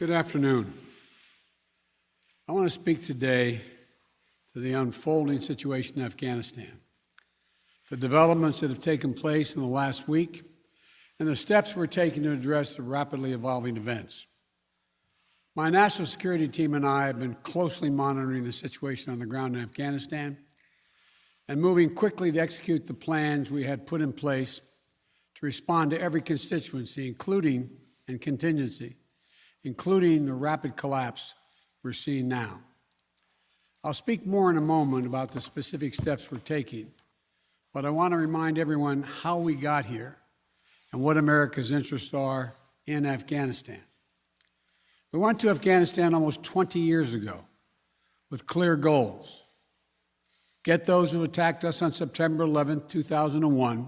Good afternoon. I want to speak today to the unfolding situation in Afghanistan, the developments that have taken place in the last week, and the steps we're taking to address the rapidly evolving events. My national security team and I have been closely monitoring the situation on the ground in Afghanistan and moving quickly to execute the plans we had put in place to respond to every constituency, including the rapid collapse we're seeing now. I'll speak more in a moment about the specific steps we're taking, but I want to remind everyone how we got here and what America's interests are in Afghanistan. We went to Afghanistan almost 20 years ago with clear goals. Get those who attacked us on September 11, 2001,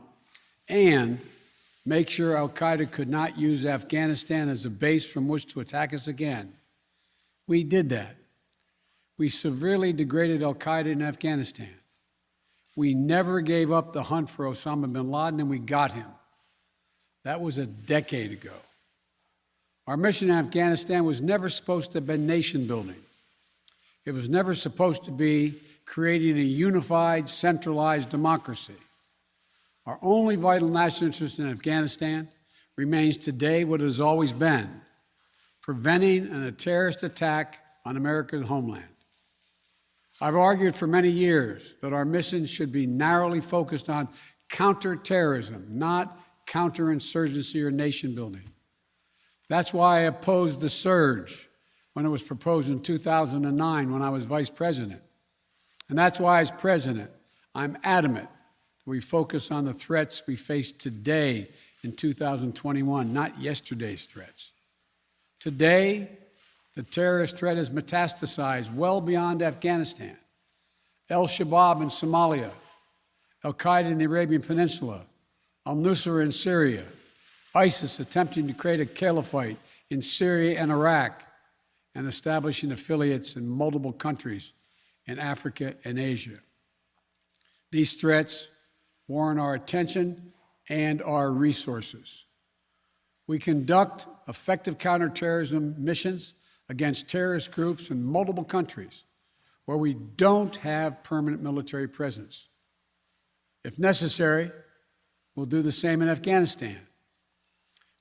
and make sure al-Qaeda could not use Afghanistan as a base from which to attack us again. We did that. We severely degraded al-Qaeda in Afghanistan. We never gave up the hunt for Osama bin Laden, and we got him. That was a decade ago. Our mission in Afghanistan was never supposed to have been nation building. It was never supposed to be creating a unified, centralized democracy. Our only vital national interest in Afghanistan remains today what it has always been: preventing a terrorist attack on America's homeland. I've argued for many years that our mission should be narrowly focused on counterterrorism, not counterinsurgency or nation building. That's why I opposed the surge when it was proposed in 2009 when I was vice president. And that's why, as president, I'm adamant that we focus on the threats we face today in 2021, not yesterday's threats. Today, the terrorist threat has metastasized well beyond Afghanistan. Al-Shabaab in Somalia, al-Qaeda in the Arabian Peninsula, al-Nusra in Syria, ISIS attempting to create a caliphate in Syria and Iraq, and establishing affiliates in multiple countries in Africa and Asia. These threats warrant our attention and our resources. We conduct effective counterterrorism missions against terrorist groups in multiple countries where we don't have permanent military presence. If necessary, we'll do the same in Afghanistan.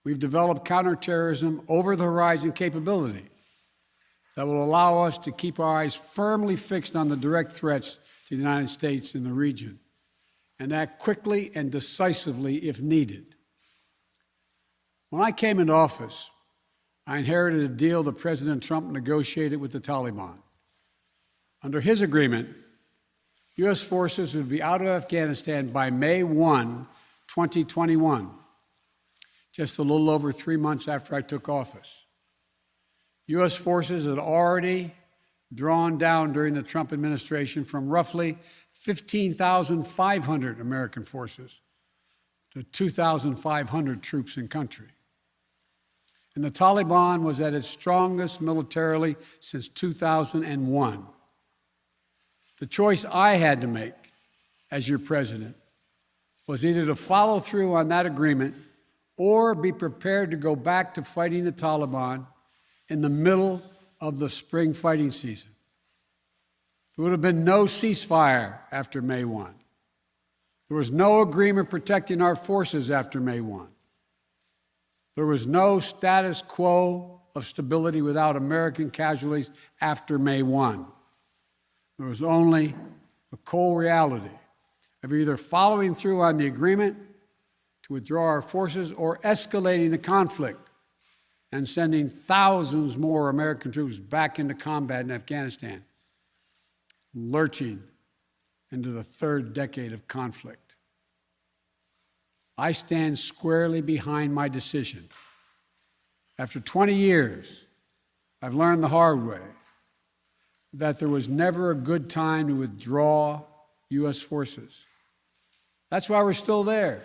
We've developed counterterrorism over-the-horizon capability that will allow us to keep our eyes firmly fixed on the direct threats to the United States in the region and act quickly and decisively if needed. When I came into office, I inherited a deal that President Trump negotiated with the Taliban. Under his agreement, U.S. forces would be out of Afghanistan by May 1, 2021, just a little over 3 months after I took office. U.S. forces had already drawn down during the Trump administration from roughly 15,500 American forces to 2,500 troops in country. And the Taliban was at its strongest militarily since 2001. The choice I had to make as your president was either to follow through on that agreement or be prepared to go back to fighting the Taliban in the middle of the spring fighting season. There would have been no ceasefire after May 1. There was no agreement protecting our forces after May 1. There was no status quo of stability without American casualties after May 1. There was only the cold reality of either following through on the agreement to withdraw our forces or escalating the conflict and sending thousands more American troops back into combat in Afghanistan, lurching into the third decade of conflict. I stand squarely behind my decision. After 20 years, I've learned the hard way that there was never a good time to withdraw U.S. forces. That's why we're still there.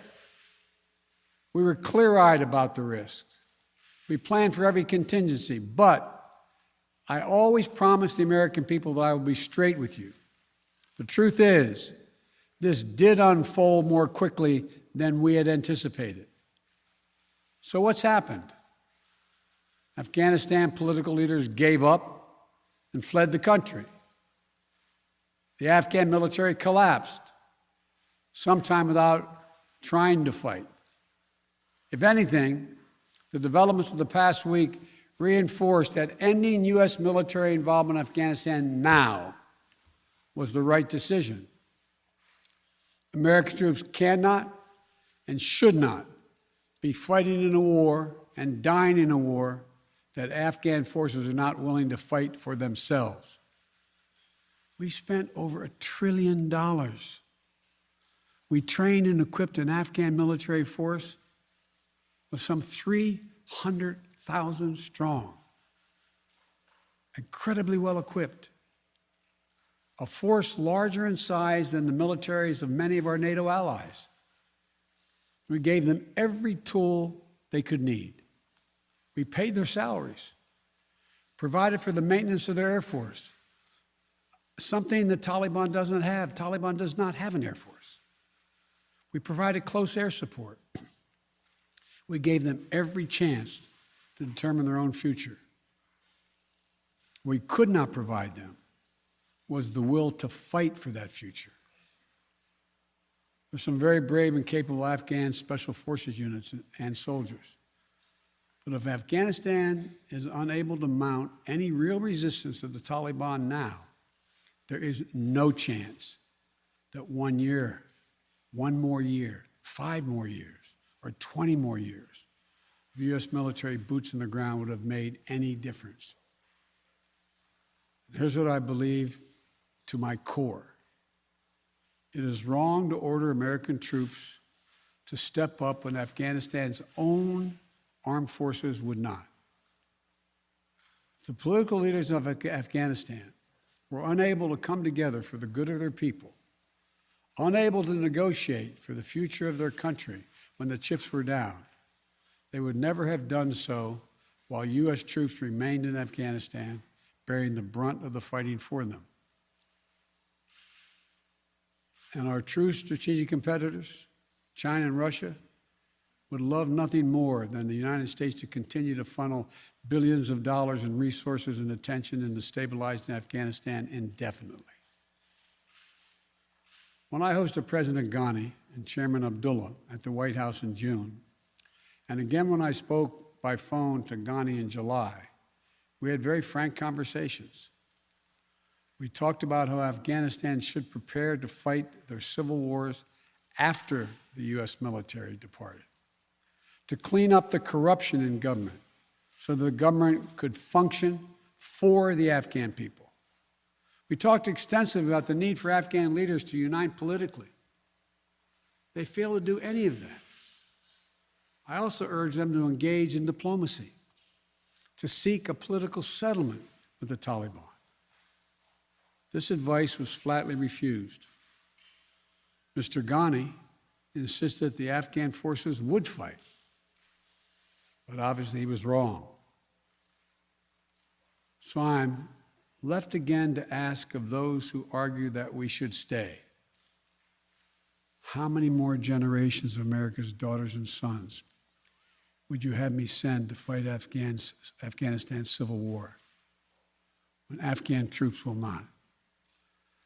We were clear-eyed about the risks. We planned for every contingency, but I always promised the American people that I would be straight with you. The truth is, this did unfold more quickly than we had anticipated. So what's happened? Afghanistan political leaders gave up and fled the country. The Afghan military collapsed, sometime without trying to fight. If anything, the developments of the past week reinforced that ending U.S. military involvement in Afghanistan now was the right decision. American troops cannot and should not be fighting in a war and dying in a war that Afghan forces are not willing to fight for themselves. We spent over $1 trillion. We trained and equipped an Afghan military force with some 300,000 strong, incredibly well equipped, a force larger in size than the militaries of many of our NATO allies. We gave them every tool they could need. We paid their salaries, provided for the maintenance of their Air Force, something the Taliban doesn't have. Taliban does not have an Air Force. We provided close air support. We gave them every chance to determine their own future. We could not provide them was the will to fight for that future. There's some very brave and capable Afghan special forces units and soldiers. But if Afghanistan is unable to mount any real resistance to the Taliban now, there is no chance that 1 year, 1 more year, 5 more years, or 20 more years of U.S. military boots on the ground would have made any difference. And here's what I believe to my core. It is wrong to order American troops to step up when Afghanistan's own armed forces would not. If the political leaders of Afghanistan were unable to come together for the good of their people, unable to negotiate for the future of their country when the chips were down, they would never have done so while U.S. troops remained in Afghanistan, bearing the brunt of the fighting for them. And our true strategic competitors, China and Russia, would love nothing more than the United States to continue to funnel billions of dollars in resources and attention into stabilizing Afghanistan indefinitely. When I hosted President Ghani and Chairman Abdullah at the White House in June, and again when I spoke by phone to Ghani in July, we had very frank conversations. We talked about how Afghanistan should prepare to fight their civil wars after the U.S. military departed, to clean up the corruption in government so the government could function for the Afghan people. We talked extensively about the need for Afghan leaders to unite politically. They failed to do any of that. I also urged them to engage in diplomacy, to seek a political settlement with the Taliban. This advice was flatly refused. Mr. Ghani insisted the Afghan forces would fight, but obviously he was wrong. So I'm left again to ask of those who argue that we should stay, how many more generations of America's daughters and sons would you have me send to fight Afghanistan's civil war when Afghan troops will not?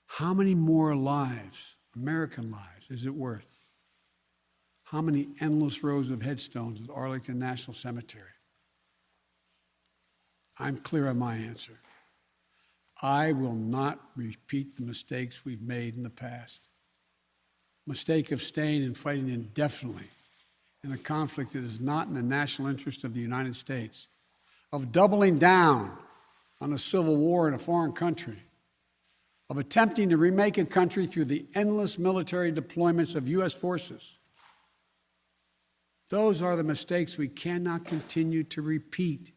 How many more lives, American lives, is it worth? How many endless rows of headstones at Arlington National Cemetery? I'm clear on my answer. I will not repeat the mistakes we've made in the past. Mistake of staying and fighting indefinitely in a conflict that is not in the national interest of the United States, of doubling down on a civil war in a foreign country, of attempting to remake a country through the endless military deployments of U.S. forces. Those are the mistakes we cannot continue to repeat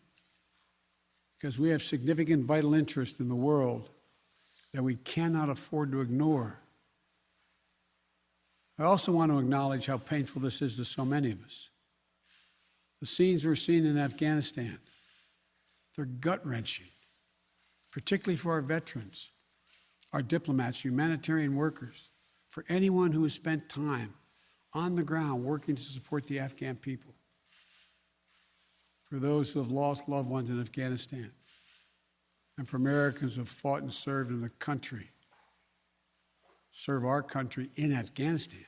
because we have significant vital interest in the world that we cannot afford to ignore. I also want to acknowledge how painful this is to so many of us. The scenes we're seeing in Afghanistan, they're gut-wrenching, particularly for our veterans, our diplomats, humanitarian workers, for anyone who has spent time on the ground working to support the Afghan people. for those who have lost loved ones in Afghanistan, and for Americans who have fought and served in the country, serve our country in Afghanistan.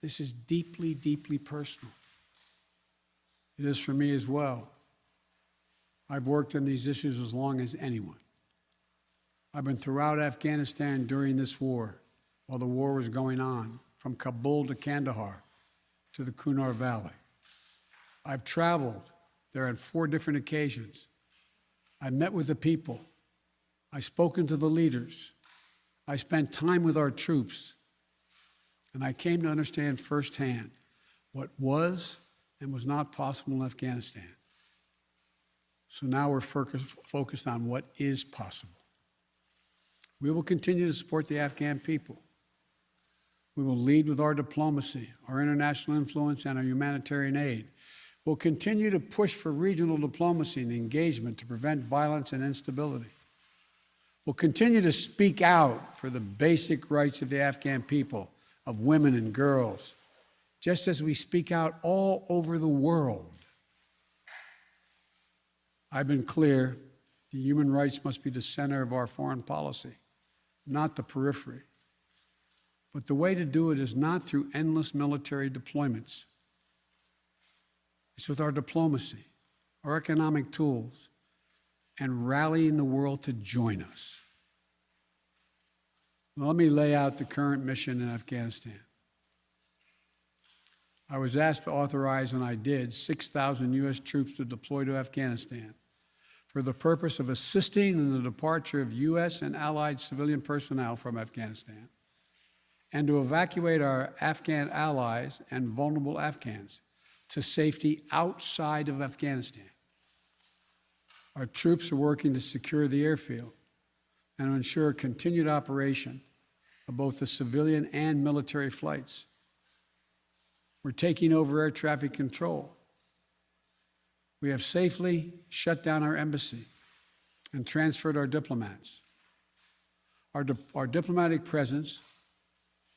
This is deeply, deeply personal. It is for me as well. I've worked on these issues as long as anyone. I've been throughout Afghanistan during this war, while the war was going on, from Kabul to Kandahar to the Kunar Valley. I've traveled there on 4 different occasions. I met with the people. I've spoken to the leaders. I spent time with our troops. And I came to understand firsthand what was and was not possible in Afghanistan. So now we're focused on what is possible. We will continue to support the Afghan people. We will lead with our diplomacy, our international influence, and our humanitarian aid. We'll continue to push for regional diplomacy and engagement to prevent violence and instability. We'll continue to speak out for the basic rights of the Afghan people, of women and girls, just as we speak out all over the world. I've been clear, the human rights must be the center of our foreign policy, not the periphery. But the way to do it is not through endless military deployments. It's with our diplomacy, our economic tools, and rallying the world to join us. Well, let me lay out the current mission in Afghanistan. I was asked to authorize, and I did, 6,000 U.S. troops to deploy to Afghanistan for the purpose of assisting in the departure of U.S. and allied civilian personnel from Afghanistan, and to evacuate our Afghan allies and vulnerable Afghans to safety outside of Afghanistan. Our troops are working to secure the airfield and to ensure continued operation of both the civilian and military flights. We're taking over air traffic control. We have safely shut down our embassy and transferred our diplomats. Our diplomatic presence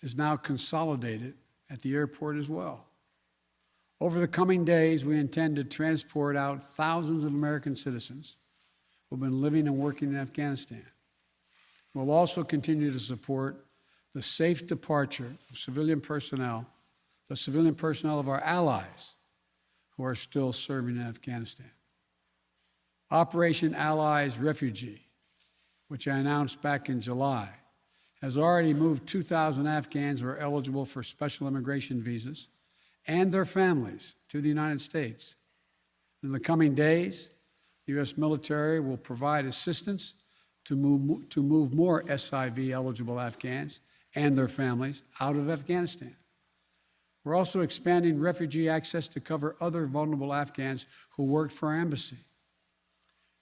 is now consolidated at the airport as well. Over the coming days, we intend to transport out thousands of American citizens who have been living and working in Afghanistan. We'll also continue to support the safe departure of civilian personnel, the civilian personnel of our allies who are still serving in Afghanistan. Operation Allies Refugee, which I announced back in July, has already moved 2,000 Afghans who are eligible for special immigration visas and their families to the United States. In the coming days, the U.S. military will provide assistance to move more SIV-eligible Afghans and their families out of Afghanistan. We're also expanding refugee access to cover other vulnerable Afghans who worked for our embassy.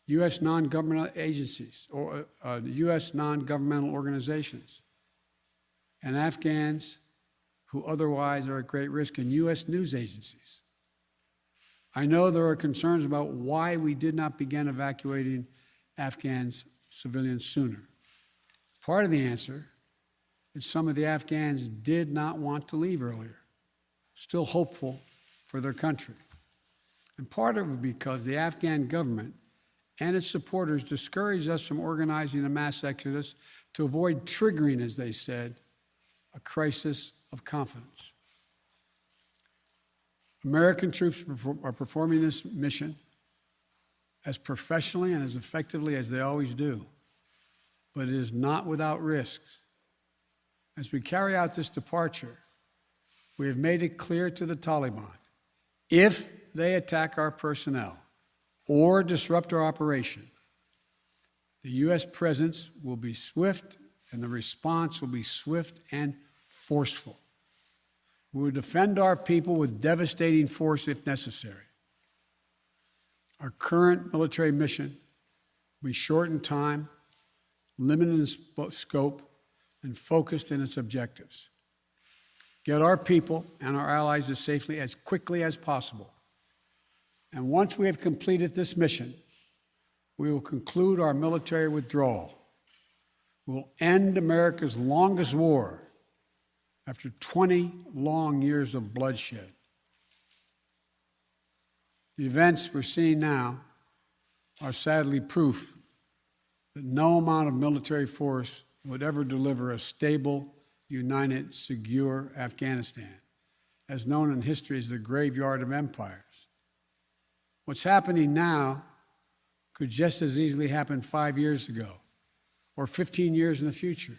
U.S. non-governmental agencies, or U.S. non-governmental organizations, and Afghans who otherwise are at great risk, in U.S. news agencies. I know there are concerns about why we did not begin evacuating Afghans civilians sooner. Part of the answer is some of the Afghans did not want to leave earlier, still hopeful for their country. And part of it because the Afghan government and its supporters discouraged us from organizing a mass exodus to avoid triggering, as they said, a crisis of confidence. American troops are performing this mission as professionally and as effectively as they always do, but it is not without risks. As we carry out this departure, we have made it clear to the Taliban, if they attack our personnel or disrupt our operation, the U.S. presence will be swift and the response will be swift and forceful. We will defend our people with devastating force if necessary. Our current military mission will be short in time, limited in scope, and focused in its objectives. Get our people and our allies as safely as quickly as possible. And once we have completed this mission, we will conclude our military withdrawal. We will end America's longest war after 20 long years of bloodshed. The events we're seeing now are sadly proof that no amount of military force would ever deliver a stable, united, secure Afghanistan, as known in history as the graveyard of empires. What's happening now could just as easily happen 5 years ago or 15 years in the future.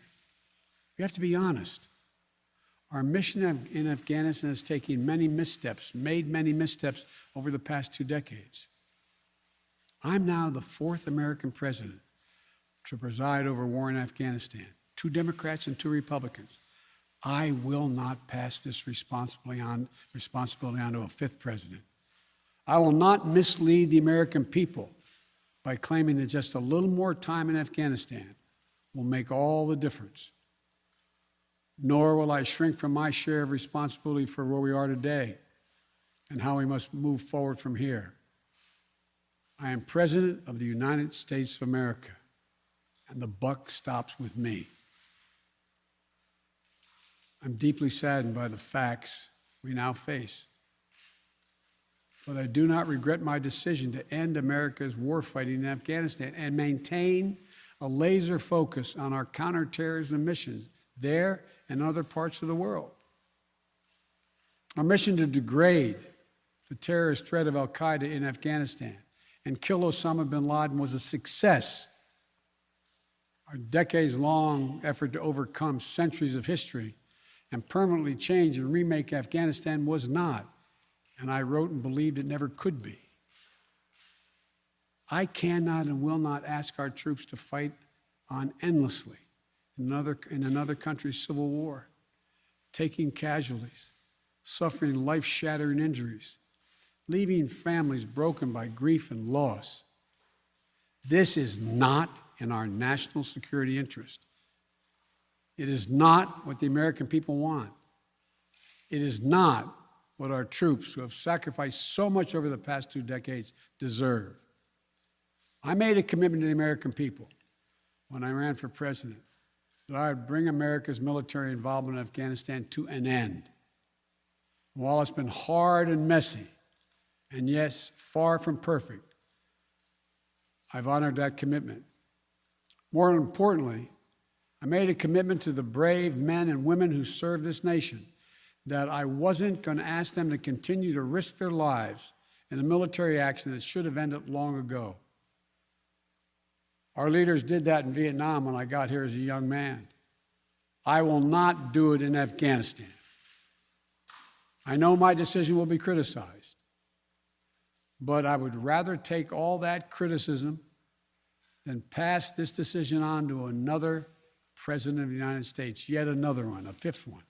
We have to be honest. Our mission in Afghanistan is taking many missteps, made many missteps over the past 2 decades. I'm now the 4th American president to preside over war in Afghanistan, 2 Democrats and 2 Republicans. I will not pass this responsibility on to a 5th president. I will not mislead the American people by claiming that just a little more time in Afghanistan will make all the difference. Nor will I shrink from my share of responsibility for where we are today and how we must move forward from here. I am President of the United States of America, and the buck stops with me. I'm deeply saddened by the facts we now face. But I do not regret my decision to end America's warfighting in Afghanistan and maintain a laser focus on our counterterrorism missions there and other parts of the world. Our mission to degrade the terrorist threat of al-Qaeda in Afghanistan and kill Osama bin Laden was a success. Our decades-long effort to overcome centuries of history and permanently change and remake Afghanistan was not, and I wrote and believed it never could be. I cannot and will not ask our troops to fight on endlessly in another country's civil war, taking casualties, suffering life-shattering injuries, leaving families broken by grief and loss. This is not in our national security interest. It is not what the American people want. It is not what our troops, who have sacrificed so much over the past 2 decades, deserve. I made a commitment to the American people when I ran for president that I would bring America's military involvement in Afghanistan to an end. While it's been hard and messy, and yes, far from perfect, I've honored that commitment. More importantly, I made a commitment to the brave men and women who serve this nation that I wasn't going to ask them to continue to risk their lives in a military action that should have ended long ago. Our leaders did that in Vietnam when I got here as a young man. I will not do it in Afghanistan. I know my decision will be criticized, but I would rather take all that criticism than pass this decision on to another president of the United States, yet another one, a 5th one,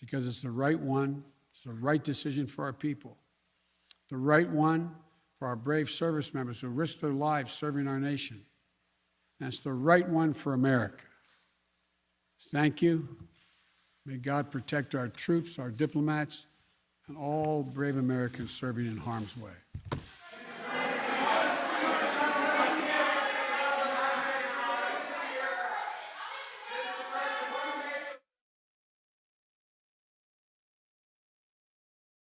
because it's the right one, it's the right decision for our people, the right one for our brave service members who risk their lives serving our nation, and it's the right one for America. Thank you. May God protect our troops, our diplomats, and all brave Americans serving in harm's way.